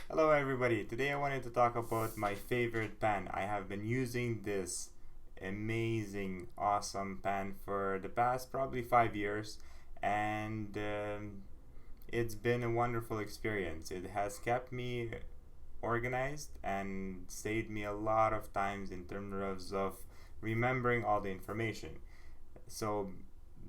Hello everybody, today I wanted to talk about my favorite pen. I have been using this amazing, awesome pen for the past probably 5 years, and it's been a wonderful experience. It has kept me organized and saved me a lot of times in terms of remembering all the information. So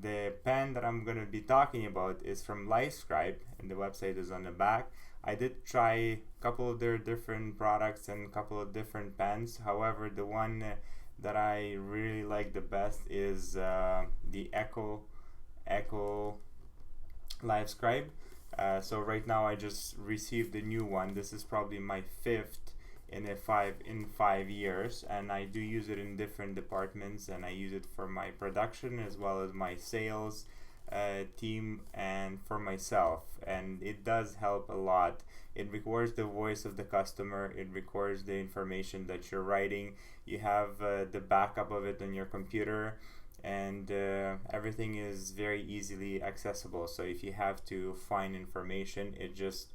the pen that I'm going to be talking about is from Livescribe, and the website is on the back. I did try a couple of their different products and a couple of different pens. However, the one that I really like the best is the Echo Livescribe. So right now I just received a new one. This is probably my fifth in 5 years, and I do use it in different departments, and I use it for my production as well as my sales team and for myself, and it does help a lot. It records the voice of the customer, it records the information that you're writing. You have the backup of it on your computer, and everything is very easily accessible. So if you have to find information, it just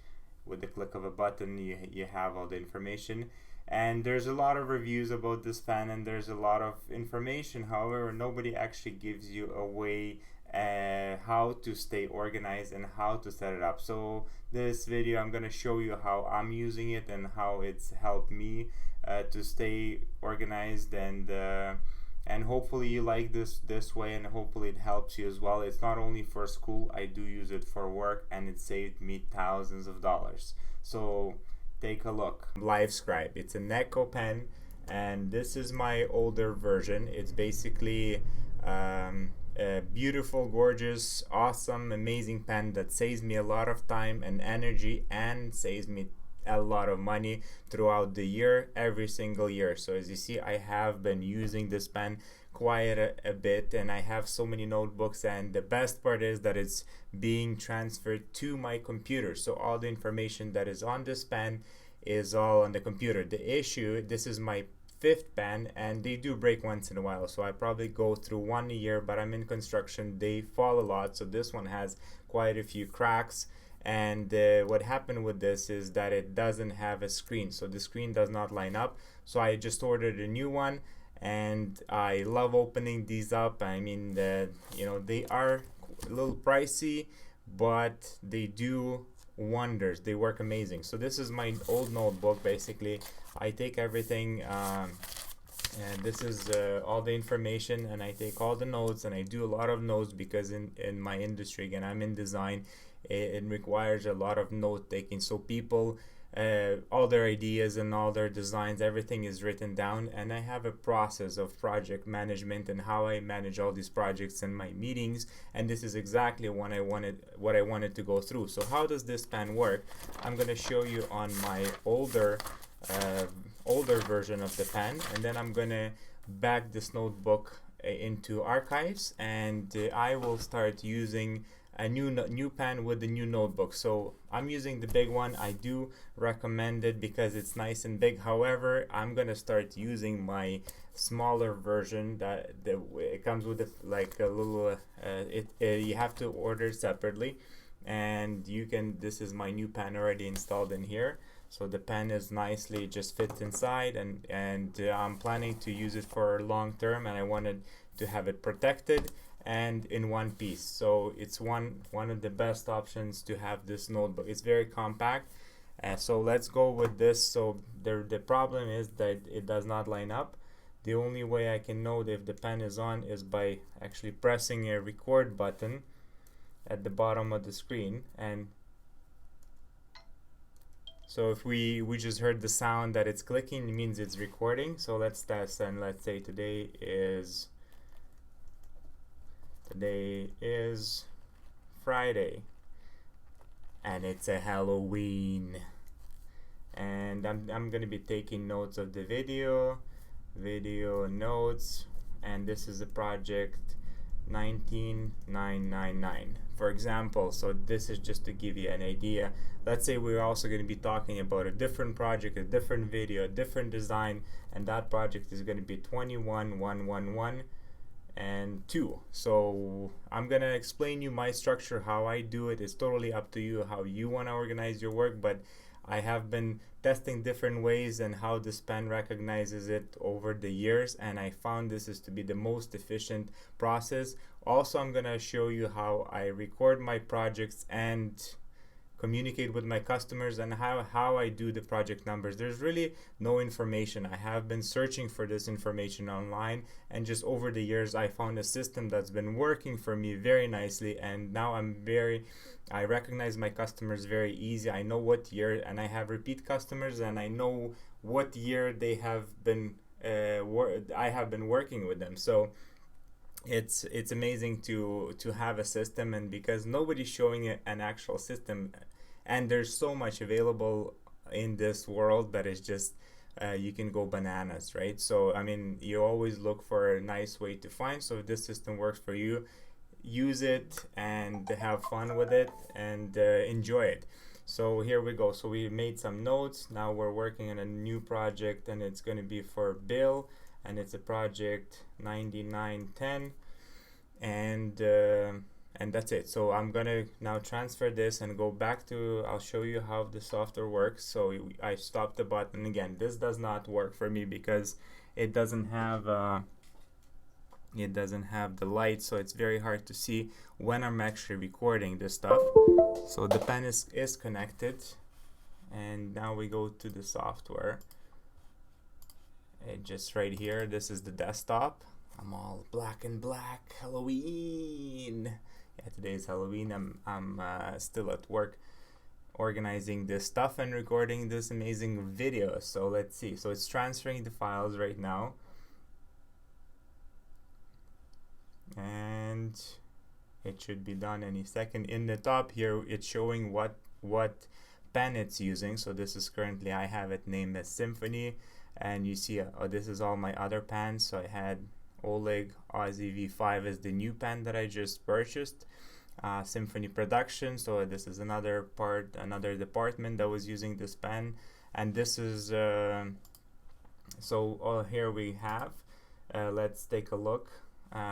with the click of a button you have all the information. And there's a lot of reviews about this pen, and there's a lot of information. However, nobody actually gives you a way how to stay organized and how to set it up. So this video I'm going to show you how I'm using it and how it's helped me to stay organized, and hopefully you like this way, and hopefully it helps you as well. It's not only for school, I do use it for work, and it saved me thousands of dollars. So take a look. Livescribe, it's a Echo pen, and this is my older version. It's basically a beautiful, gorgeous, awesome, amazing pen that saves me a lot of time and energy, and saves me a lot of money throughout the year, every single year. So as you see, I have been using this pen quite a bit, and I have so many notebooks, and the best part is that it's being transferred to my computer. So all the information that is on this pen is all on the computer. The issue, this is my fifth pen, and they do break once in a while, so I probably go through one a year, but I'm in construction, they fall a lot, so this one has quite a few cracks. And what happened with this is that it doesn't have a screen, so the screen does not line up. So I just ordered a new one, and I love opening these up. I mean, they are a little pricey, but they do wonders. They work amazing. So this is my old notebook. Basically, I take everything, and this is all the information, and I take all the notes, and I do a lot of notes because in my industry, again, I'm in design. It requires a lot of note taking, so people all their ideas and all their designs, everything is written down, and I have a process of project management and how I manage all these projects and my meetings, and this is exactly what I wanted to go through. So how does this pen work? I'm going to show you on my older version of the pen, and then I'm going to back this notebook into archives, and I will start using a new pen with the new notebook. So I'm using the big one. I do recommend it because it's nice and big. However, I'm gonna start using my smaller version that it comes with like a little you have to order separately, and you can, this is my new pen already installed in here. So the pen is nicely just fits inside, and I'm planning to use it for long term, and I wanted to have it protected and in one piece. So it's one of the best options to have this notebook. It's very compact. So let's go with this. So the problem is that it does not line up. The only way I can know if the pen is on is by actually pressing a record button at the bottom of the screen. And so if we just heard the sound that it's clicking, it means it's recording. So let's test, and let's say today is Friday, and it's a Halloween, and I'm gonna be taking notes of the video notes, and this is a project 19999, for example. So this is just to give you an idea. Let's say we're also going to be talking about a different project, a different video, a different design, and that project is going to be 21111, and 2. So I'm gonna explain you my structure, how I do it. It's totally up to you how you want to organize your work, but I have been testing different ways and how this pen recognizes it over the years, and I found this is to be the most efficient process. Also, I'm gonna show you how I record my projects and communicate with my customers, and how I do the project numbers. There's really no information. I have been searching for this information online, and just over the years I found a system that's been working for me very nicely, and now I recognize my customers very easy. I know what year, and I have repeat customers, and I know what year they have been I have been working with them. So it's amazing to have a system, and because nobody's showing an actual system, and there's so much available in this world that is just you can go bananas, right? So I mean, you always look for a nice way to find. So if this system works for you, use it and have fun with it, and enjoy it. So here we go. So we made some notes. Now we're working on a new project, and it's going to be for Bill, and it's a project 9910, and that's it. So I'm gonna now transfer this and go back to, I'll show you how the software works. So I stopped the button again. This does not work for me because it doesn't have the light, so it's very hard to see when I'm actually recording this stuff. So the pen is connected, and now we go to the software. Just right here, this is the desktop. I'm all black and black, Halloween. Yeah, today is Halloween. I'm still at work organizing this stuff and recording this amazing video. So let's see. So it's transferring the files right now, and it should be done any second. In the top here, it's showing what pen it's using. So this is currently, I have it named as Symphony, and you see this is all my other pens. So I had Oleg Ozzy V5 is the new pen that I just purchased. Symphony Production, so this is another department that was using this pen, and this is here we have, let's take a look.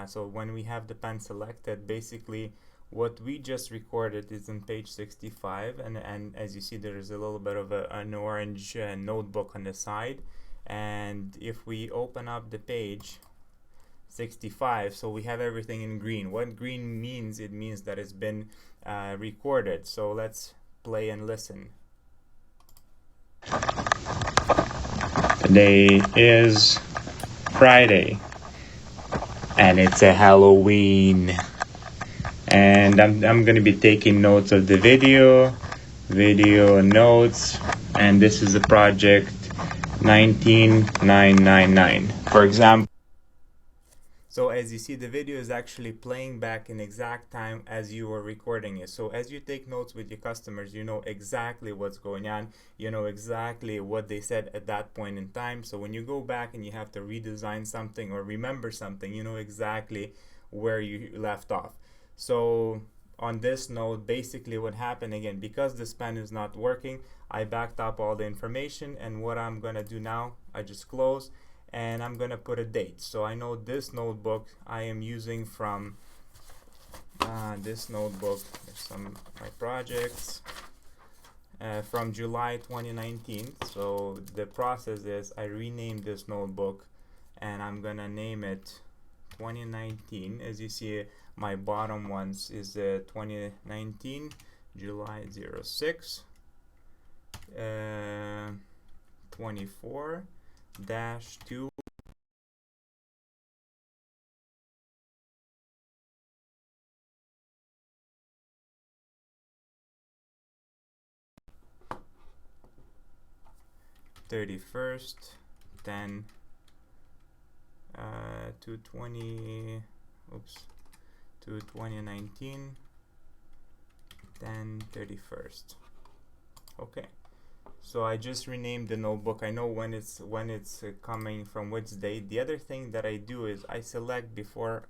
So when we have the pen selected, basically what we just recorded is on page 65, and as you see, there is a little bit of an orange notebook on the side, and if we open up the page 65, so we have everything in green. What green means, it means that it's been recorded. So let's play and listen. Today is Friday, and it's a Halloween, and I'm gonna be taking notes of the video notes, and this is a project 19999, for example. So as you see, the video is actually playing back in exact time as you were recording it. So as you take notes with your customers, you know exactly what's going on. You know exactly what they said at that point in time. So when you go back and you have to redesign something or remember something, you know exactly where you left off. So on this note, basically what happened, again, because this pen is not working, I backed up all the information, and what I'm gonna do now, I just close, and I'm gonna put a date. So I know this notebook I am using from this notebook. There's some of my projects from July 2019. So the process is I renamed this notebook, and I'm gonna name it 2019. As you see, my bottom ones is 2019 July 06 24-2 31st, then 220 to 2019, then 31st. Okay, so I just renamed the notebook. I know when it's coming from which date. The other thing that I do is I select before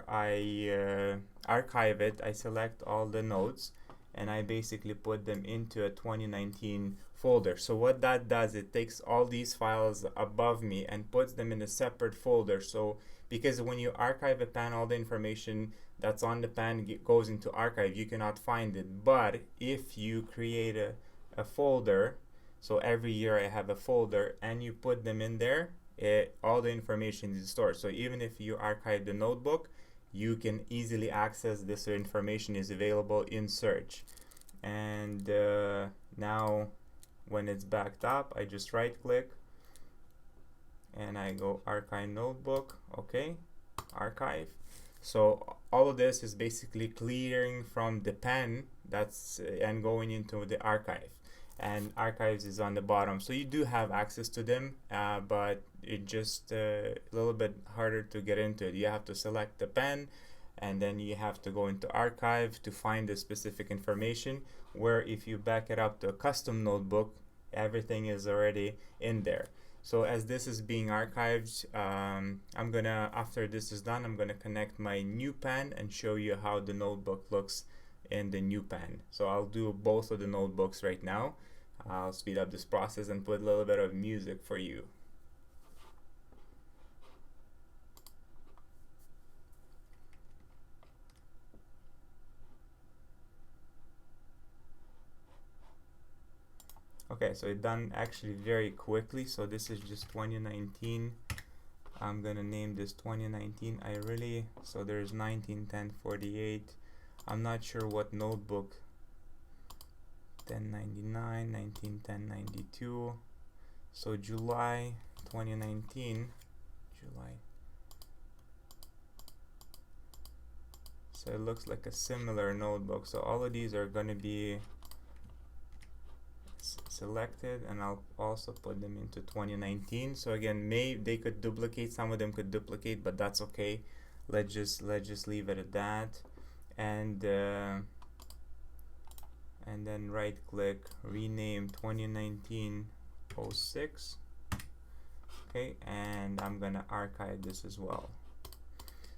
I archive it, I select all the notes, and I basically put them into a 2019 folder. So what that does, it takes all these files above me and puts them in a separate folder. So because when you archive a pan, all the information that's on the pan goes into archive, you cannot find it. But if you create a folder, so every year I have a folder, and you put them in there, all the information is stored. So even if you archive the notebook, you can easily access this information is available in search. And now when it's backed up, I just right click and I go archive notebook. Okay, archive. So all of this is basically clearing from the pen that's and going into the archive, and archives is on the bottom, so you do have access to them, but it just a little bit harder to get into it. You have to select the pen, and then you have to go into archive to find the specific information, where if you back it up to a custom notebook, everything is already in there. So as this is being archived, I'm gonna, after this is done, I'm gonna connect my new pen and show you how the notebook looks in the new pen. So I'll do both of the notebooks right now. I'll speed up this process and put a little bit of music for you. Okay, so it done actually very quickly. So this is just 2019. I'm gonna name this 2019. So there's 191048. I'm not sure what notebook. 1099, 191092. So July 2019. July. So it looks like a similar notebook. So all of these are gonna be selected, and I'll also put them into 2019. So again, they could duplicate, some of them could duplicate, but that's okay. Let's just leave it at that, and then right click, rename 2019-06. Okay, and I'm gonna archive this as well.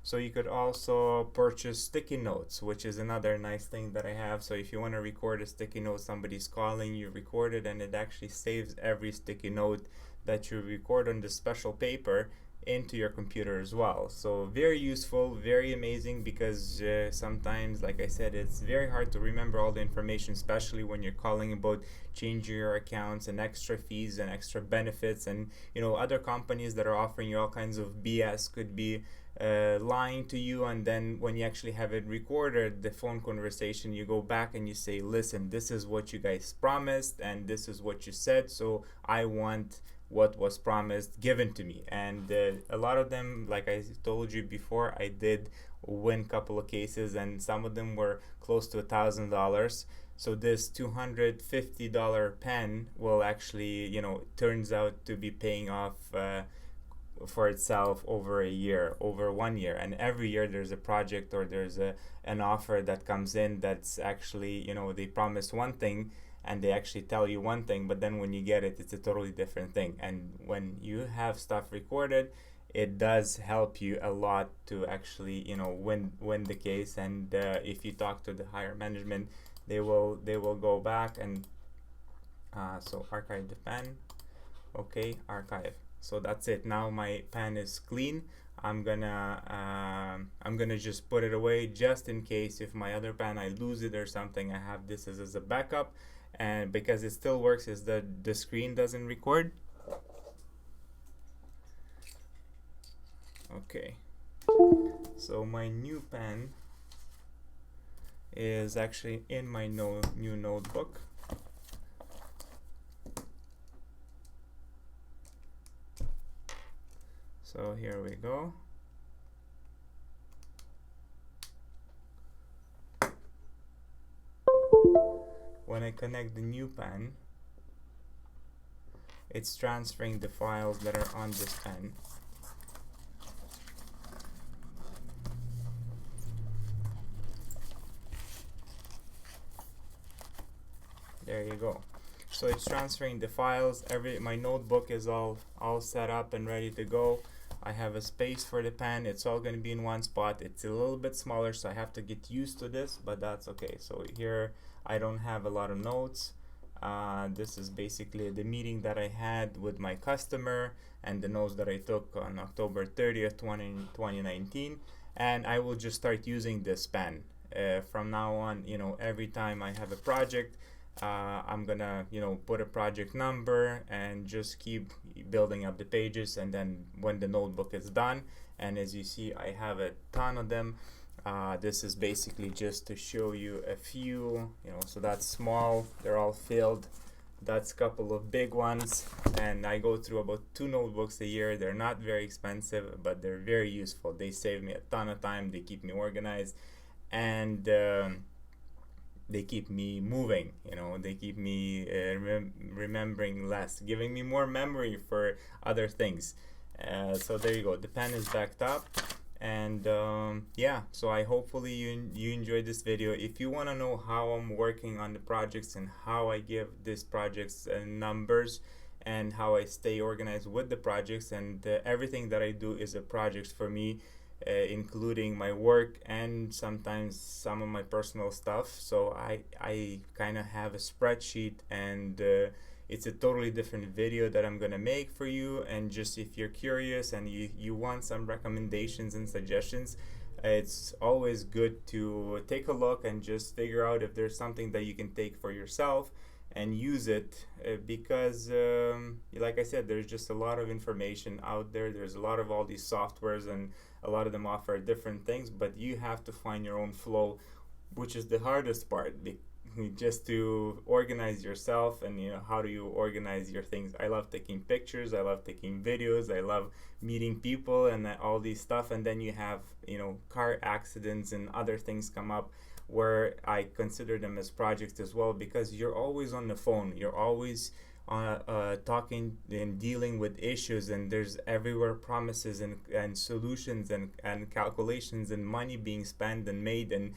So you could also purchase sticky notes, which is another nice thing that I have. So if you want to record a sticky note, somebody's calling, you record it, and it actually saves every sticky note that you record on this special paper into your computer as well. So very useful, very amazing, because sometimes, like I said, it's very hard to remember all the information, especially when you're calling about changing your accounts and extra fees and extra benefits, and other companies that are offering you all kinds of BS could be lying to you, and then when you actually have it recorded, the phone conversation, you go back and you say, listen, this is what you guys promised and this is what you said, so I want what was promised given to me. And a lot of them, like I told you before, I did win a couple of cases, and some of them were close to $1,000. So this $250 pen will actually, turns out to be paying off for itself over 1 year, and every year there's a project or there's an offer that comes in that's actually, they promise one thing and they actually tell you one thing, but then when you get it, it's a totally different thing. And when you have stuff recorded, it does help you a lot to actually, win the case. And if you talk to the higher management, they will go back and so archive the pen. Okay, archive. So that's it. Now my pen is clean. I'm gonna just put it away, just in case if my other pen I lose it or something. I have this as a backup, and because it still works, is that the screen doesn't record. Okay, so my new pen is actually in my new notebook. So here we go. When I connect the new pen, it's transferring the files that are on this pen. There you go. So it's transferring the files. My notebook is all set up and ready to go. I have a space for the pen. It's all going to be in one spot. It's a little bit smaller, so I have to get used to this, but that's okay. So here I don't have a lot of notes. This is basically the meeting that I had with my customer and the notes that I took on October 30th, 2019. And I will just start using this pen. From now on, every time I have a project, I'm gonna put a project number and just keep building up the pages, and then when the notebook is done, and as you see I have a ton of them, this is basically just to show you a few, so that's small, they're all filled, that's a couple of big ones, and I go through about 2 notebooks a year. They're not very expensive, but they're very useful. They save me a ton of time, they keep me organized, and they keep me moving, they keep me remembering less, giving me more memory for other things. So there you go, the pen is backed up, and yeah, so I hopefully you enjoyed this video. If you want to know how I'm working on the projects and how I give these projects numbers and how I stay organized with the projects, and everything that I do is a project for me, including my work and sometimes some of my personal stuff. So I kind of have a spreadsheet, and it's a totally different video that I'm gonna make for you. And just if you're curious and you want some recommendations and suggestions, it's always good to take a look and just figure out if there's something that you can take for yourself and use it, because like I said, there's just a lot of information out there. There's a lot of all these softwares, and a lot of them offer different things, but you have to find your own flow, which is the hardest part, just to organize yourself. And how do you organize your things? I love taking pictures, I love taking videos, I love meeting people and all these stuff, and then you have car accidents and other things come up where I consider them as projects as well, because you're always on the phone, you're always talking and dealing with issues, and there's everywhere promises and solutions and calculations and money being spent and made, and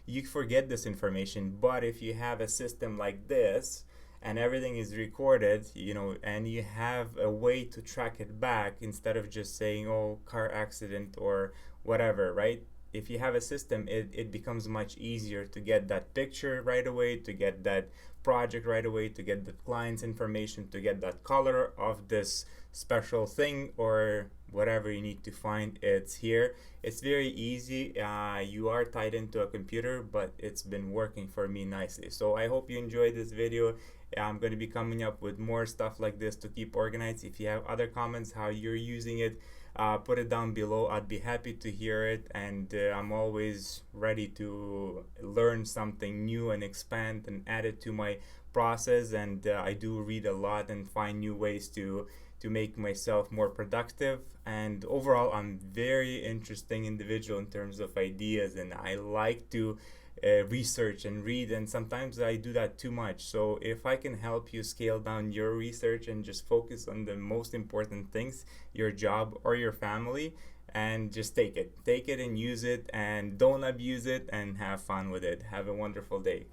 you forget this information. But if you have a system like this and everything is recorded, and you have a way to track it back instead of just saying, oh, car accident or whatever, right? If you have a system, it becomes much easier to get that picture right away, to get that project right away, to get the client's information, to get that color of this special thing or whatever you need to find. It's here. It's very easy. You are tied into a computer, but it's been working for me nicely. So I hope you enjoyed this video. I'm going to be coming up with more stuff like this to keep organized. If you have other comments how you're using it, put it down below. I'd be happy to hear it, and I'm always ready to learn something new and expand and add it to my process. And I do read a lot and find new ways to make myself more productive. And overall, I'm very interesting individual in terms of ideas, and I like to research and read, and sometimes I do that too much. So if I can help you scale down your research and just focus on the most important things, your job or your family, and just take it and use it, and don't abuse it, and have fun with it. Have a wonderful day.